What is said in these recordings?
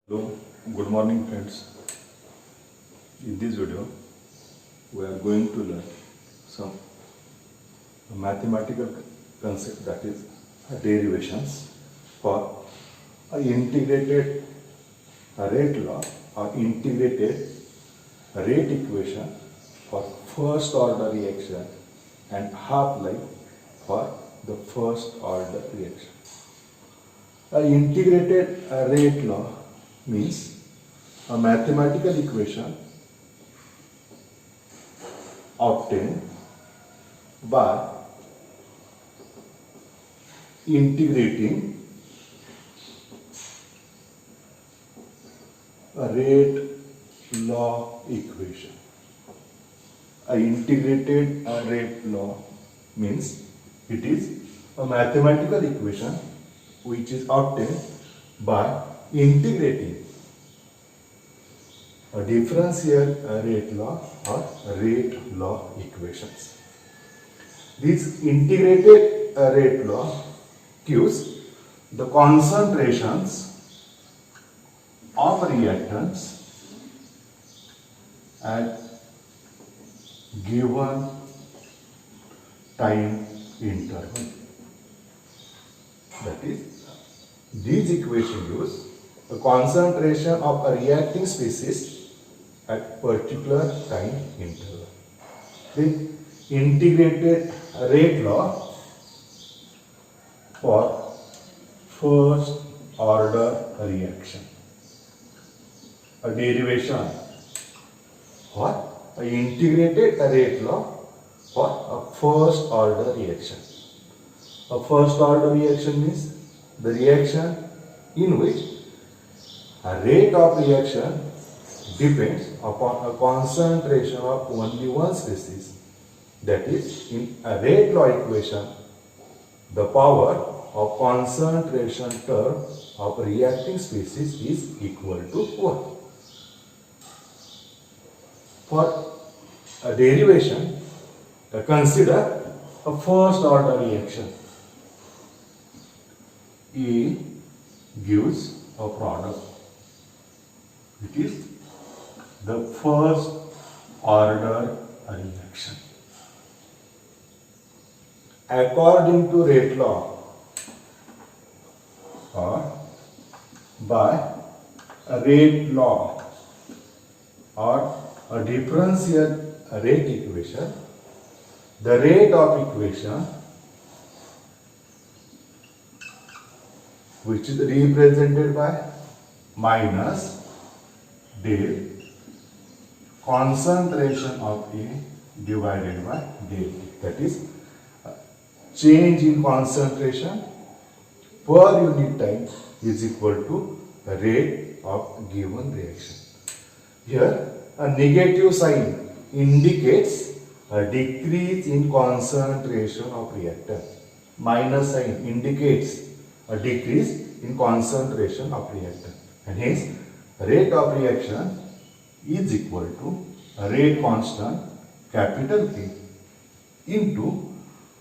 Hello, good morning friends. In this video, we are going to learn some mathematical concept, that is derivations for a integrated rate law or integrated rate equation for first order reaction and half-life for the first order reaction. A integrated rate law means a mathematical equation obtained by integrating a rate law equation. A integrated rate law means it is a mathematical equation which is obtained by integrating a differential rate law or rate law equations. This integrated rate law gives the concentrations of reactants at given time interval. That is, this equation gives the concentration of a reacting species at particular time interval. The integrated rate law for first order reaction. A derivation for an integrated rate law for a first order reaction. A first order reaction means the reaction in which a rate of reaction depends upon a concentration of only one species. That is, in a rate law equation, the power of concentration term of reacting species is equal to 1. For a derivation, consider a first order reaction. A gives a product. It is the first order reaction. According to rate law or by a rate law or a differential rate equation, the rate of equation which is represented by minus del concentration of A divided by del T. That is, change in concentration per unit time is equal to the rate of given reaction. Here, a negative sign indicates a decrease in concentration of reactant. Minus sign indicates a decrease in concentration of reactant. And hence, rate of reaction is equal to a rate constant capital K into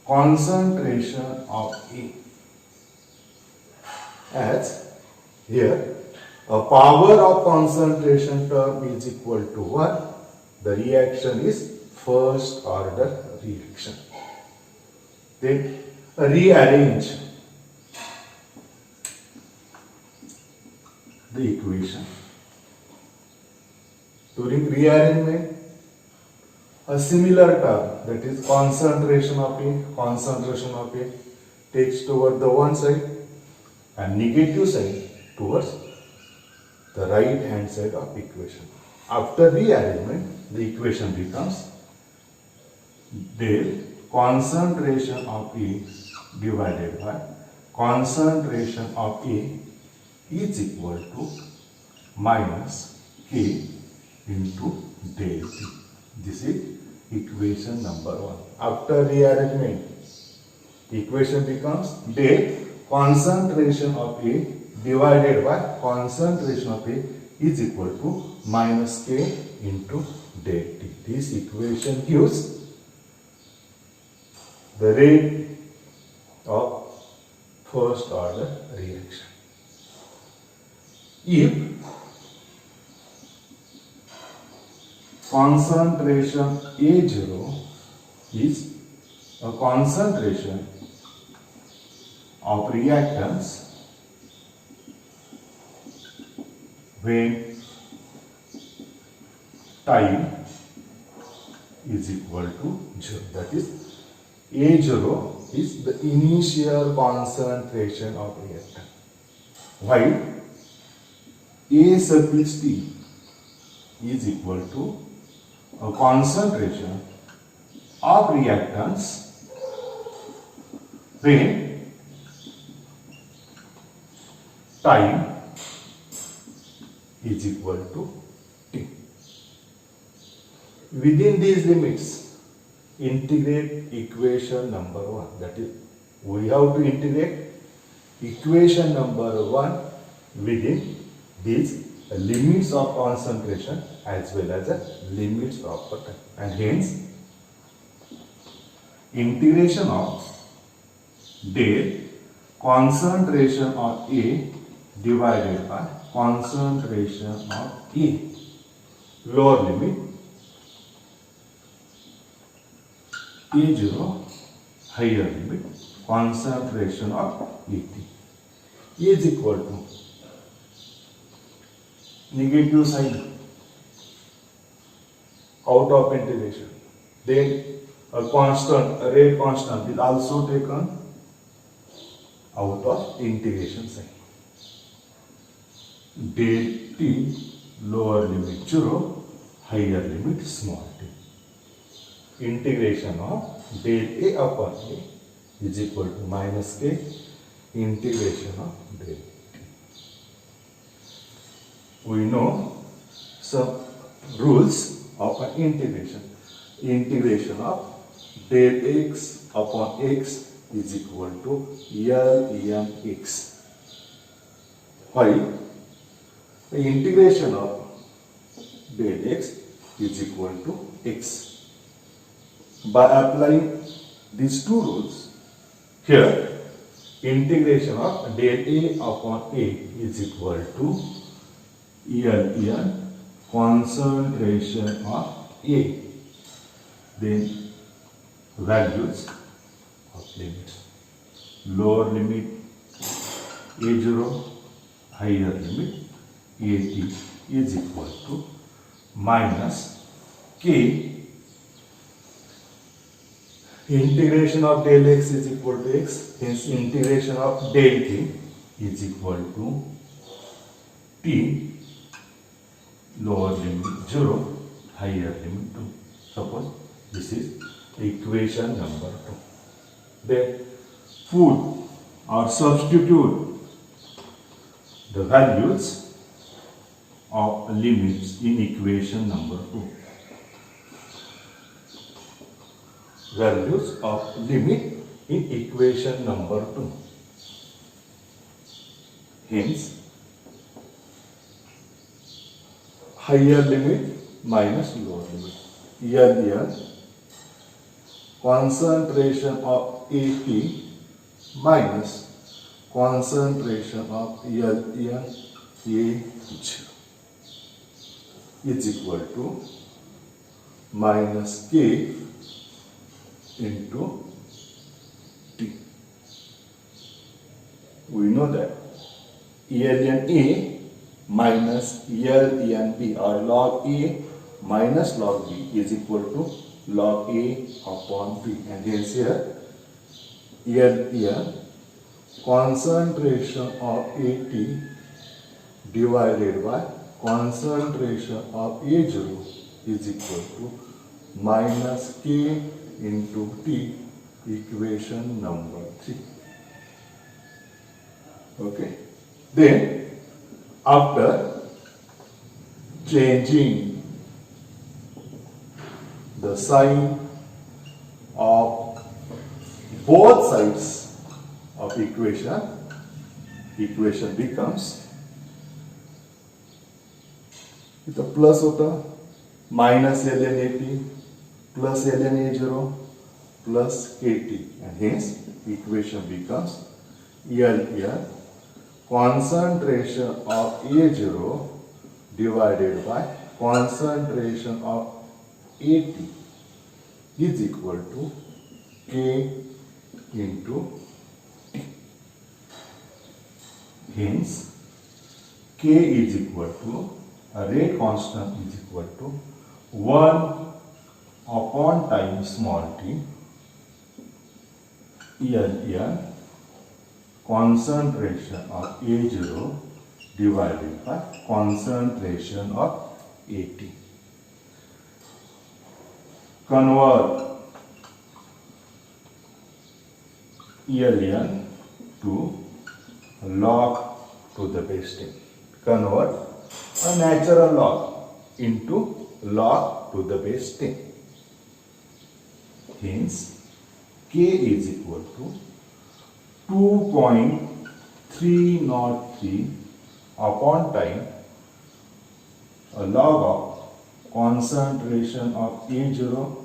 concentration of A. As here a power of concentration term is equal to 1, the reaction is first order reaction. Then rearrange the equation. During rearrangement, a similar term, that is concentration of A takes toward the one side and negative side towards the right hand side of equation. After rearrangement, the equation becomes del concentration of A divided by concentration of A is equal to minus K into del T. This is equation number 1. After rearrangement, equation becomes del concentration of A divided by concentration of A is equal to minus K into del T. This equation gives the rate of first order reaction. if concentration A0 is a concentration of reactants when time is equal to 0. That is, A0 is the initial concentration of reactant, while A suffix T is equal to a concentration of reactants when time is equal to T. Within these limits, integrate equation number 1. That is, we have to integrate equation number 1 within these limits of concentration as well as the limits of time. And hence, integration of del concentration of A divided by concentration of A, lower limit A0, higher limit concentration of AT is equal to negative sign out of integration. Then a constant, a rate constant is also taken out of integration sign. Del T, lower limit 0, higher limit small t. Integration of del A upon A is equal to minus K integration of del T. We know some rules of an integration. Integration of del x upon x is equal to Ln x. While the integration of del x is equal to x. By applying these two rules, here integration of del A upon A is equal to Ln concentration of A, then values of limits. Lower limit A0, higher limit AT is equal to minus K integration of del x is equal to x, hence integration of del t is equal to t, lower limit 0, higher limit 2. Suppose this is equation number 2. Then put or substitute the values of limits in equation number 2. Values of limit in equation number 2. Hence, higher limit minus lower limit. Ln concentration of AT minus concentration of Ln A0 is equal to minus K into T. We know that Ln A minus Ln B or log A minus log B is equal to log A upon B, and hence here Ln concentration of AT divided by concentration of A0 is equal to minus K into T, equation number 3. Okay. Then after changing the sign of both sides of equation becomes with a plus होता minus ln AT plus ln A0 plus KT, and hence equation becomes Ln concentration of A0 divided by concentration of AT is equal to K into T. Hence, K is equal to, a rate constant is equal to 1 upon time small t, Ln concentration of A0 divided by concentration of AT. Convert Ln to log to the base 10. Convert a natural log into log to the base 10. Hence, K is equal to 2.303 upon time, a log of concentration of A0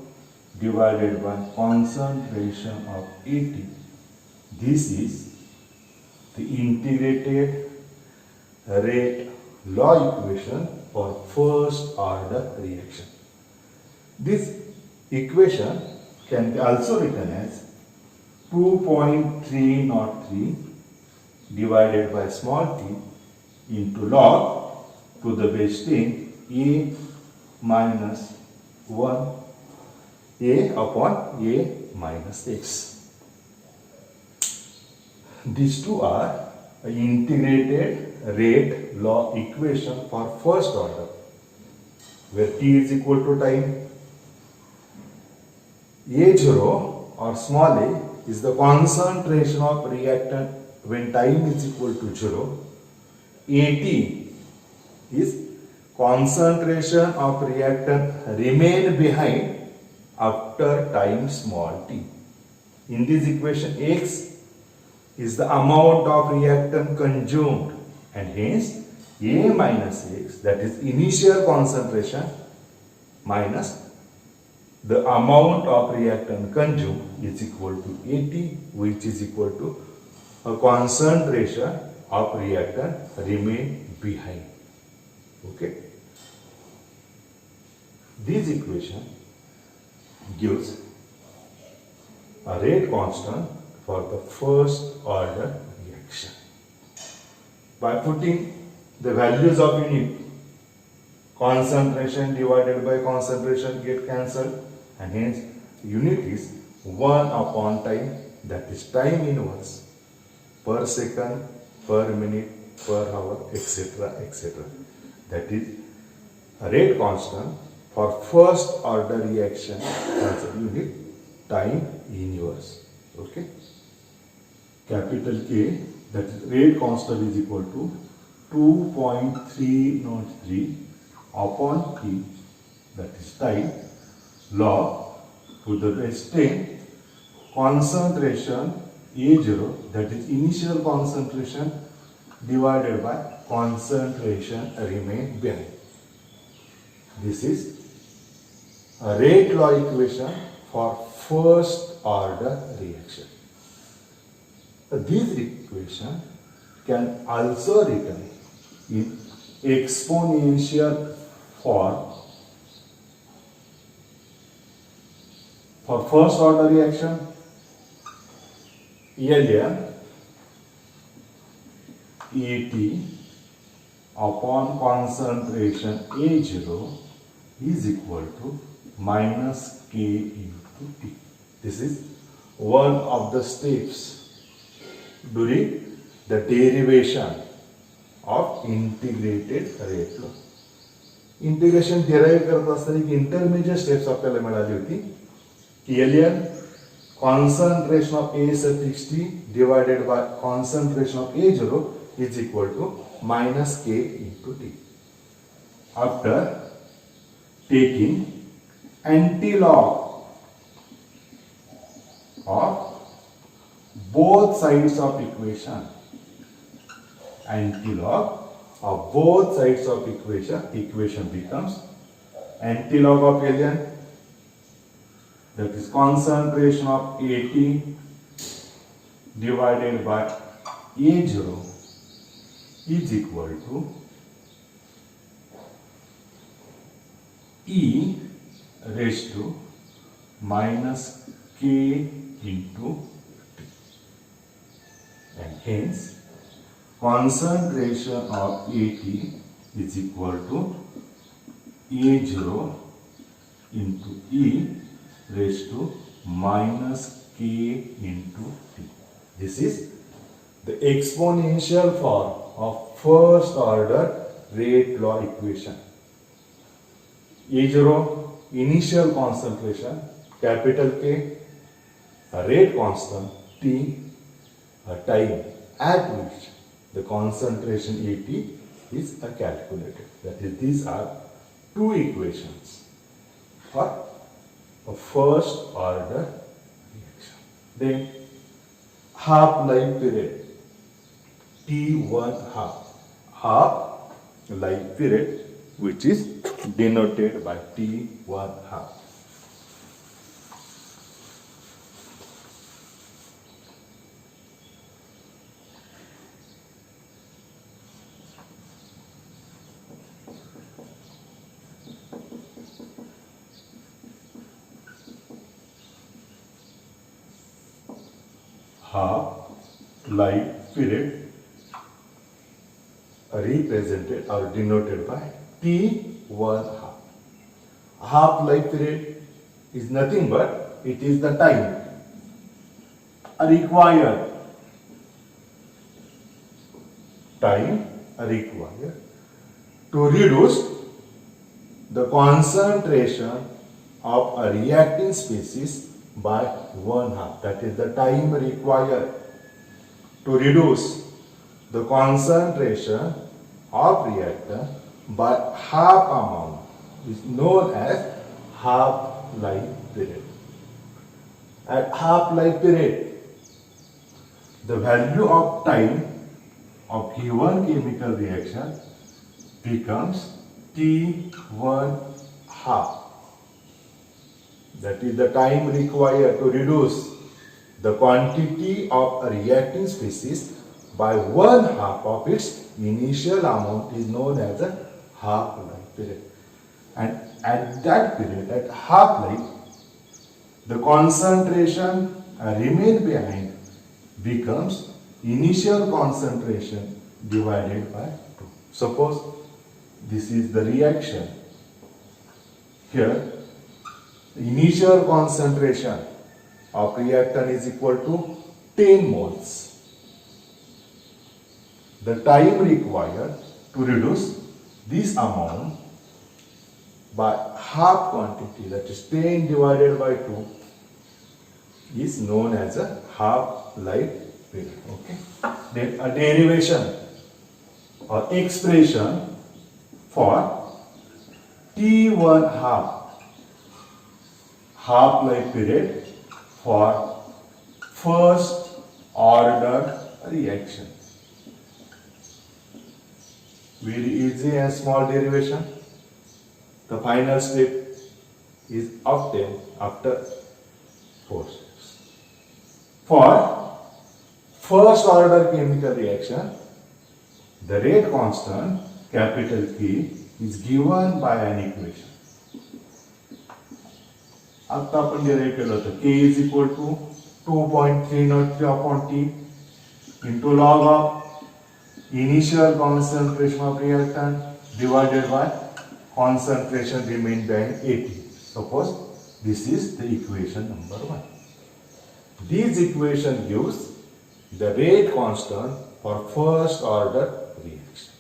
divided by concentration of AT. This is the integrated rate law equation for first order reaction. This equation can be also written as 2.303 divided by small t into log to the base 10 A minus 1 A upon A minus x. These two are integrated rate law equation for first order, where t is equal to time. A0 or small a is the concentration of reactant when time is equal to 0. AT is concentration of reactant remain behind after time small t. In this equation, x is the amount of reactant consumed, and hence A minus x, that is initial concentration, minus the amount of reactant consumed is equal to AT, which is equal to a concentration of reactant remain behind. Okay. This equation gives a rate constant for the first order reaction. By putting the values of unit, concentration divided by concentration get cancelled, and hence unit is 1 upon time, that is time inverse, per second, per minute, per hour, etc. etc. That is a rate constant for first order reaction as a unit time inverse. Okay. Capital K, that is rate constant, is equal to 2.303 upon T, that is time, log to the base 10 concentration A0, that is initial concentration, divided by concentration remain behind. This is a rate law equation for first order reaction. This equation can also written in exponential form for first order reaction. Ln AT upon concentration A0 is equal to minus K into T. This is one of the steps during the derivation of integrated rate law. Integration derive करत असताना एक intermediate steps आपल्याला मिळाली होती की Ln concentration of A suffix T divided by concentration of A0 is equal to minus K into T. After taking antilog of both sides of equation, antilog of both sides of equation becomes antilog of Ln, that is concentration of AT divided by A0 is equal to E raised to minus K into T. And hence, concentration of AT is equal to A0 into E raised to minus K into T. This is the exponential form of first order rate law equation. A0 initial concentration, capital K, a rate constant T, a time at which the concentration AT is calculated. That is, these are two equations for a first order reaction. Then half-life period T1 half-life period, which is denoted by T1 half. Half-life period represented or denoted by T1 half. Half-life period is nothing but it is the time required to reduce the concentration of a reacting species by 1/2. That is the time required to reduce the concentration of reactant by half amount is known as half-life period. At half-life period, the value of time of given chemical reaction becomes T1 half. That is the time required to reduce the quantity of a reacting species by 1/2 of its initial amount is known as a half-life period. And at that period, at half-life, the concentration remain behind becomes initial concentration divided by 2. Suppose this is the reaction. Here, the initial concentration of reactant is equal to 10 moles. The time required to reduce this amount by half quantity, that is 10 divided by 2, is known as a half-life period. Okay. Then a derivation or expression for T1 half-life period for first order reaction. Very easy and small derivation. The final step is obtained after 4 steps. For first order chemical reaction, the rate constant capital K is given by an equation. आता आपण derive केलं होतं K is equal to 2.303 upon T into log of initial concentration of reactant divided by concentration remained behind 80. Suppose this is the equation number 1. This equation gives the rate constant for first order reaction.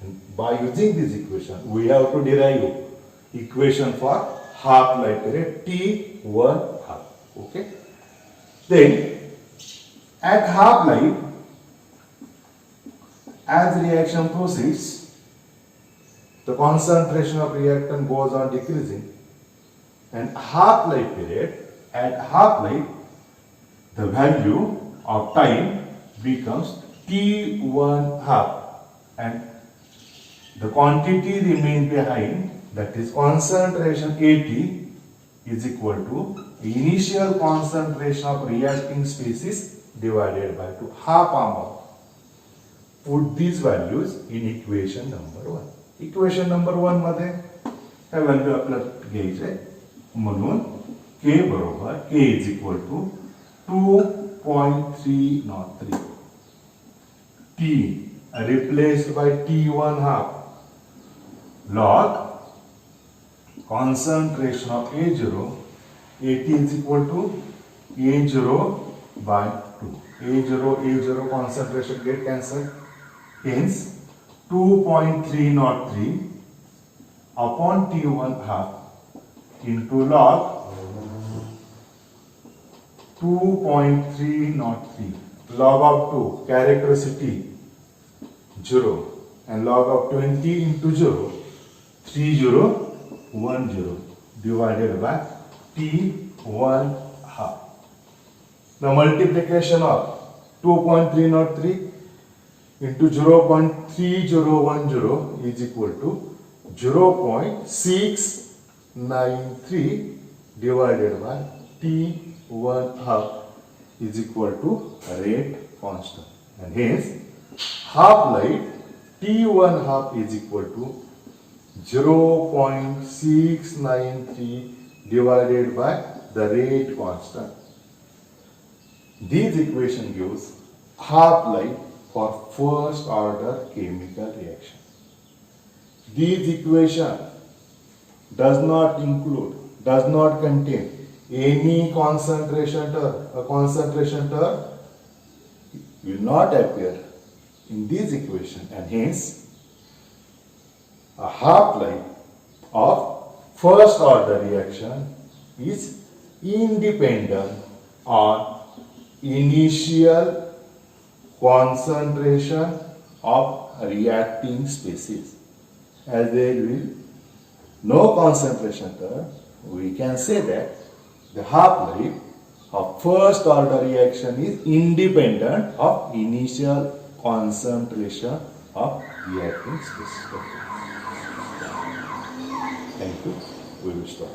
And by using this equation, we have to derive equation for half-life period T1 half. Okay. Then at half-life, as reaction proceeds, the concentration of reactant goes on decreasing, and half-life period, at half-life, the value of time becomes T1 half, and the quantity remains behind, that is concentration 80 is equal to initial concentration of reacting species divided by 2, half amount. put these values in equation number 1. Equation number 1 मध्ये ह्या value आपल्याला घ्यायचे म्हणून k बरोबर k is equal to 2.303 t replaced by t1 half log concentration of A0 AT is equal to A0 by 2. A0 concentration get cancelled. Hence 2.303 upon T1 half into log 2.303 log of 2 characteristic 0 and log of 20 into 0 3010 divided by T1 half. The multiplication of 2.303 into 0.3010 is equal to 0.693 divided by T1 half is equal to rate constant, and hence half life T1 half is equal to 0.693 divided by the rate constant. This equation gives half life for first order chemical reaction. This equation does not contain any concentration term. A concentration term will not appear in this equation, and hence a half-life of first order reaction is independent on initial concentration of reacting species. As there will no concentration term, we can say that the half-life of first order reaction is independent of initial concentration of reacting species. Thank you. We will stop.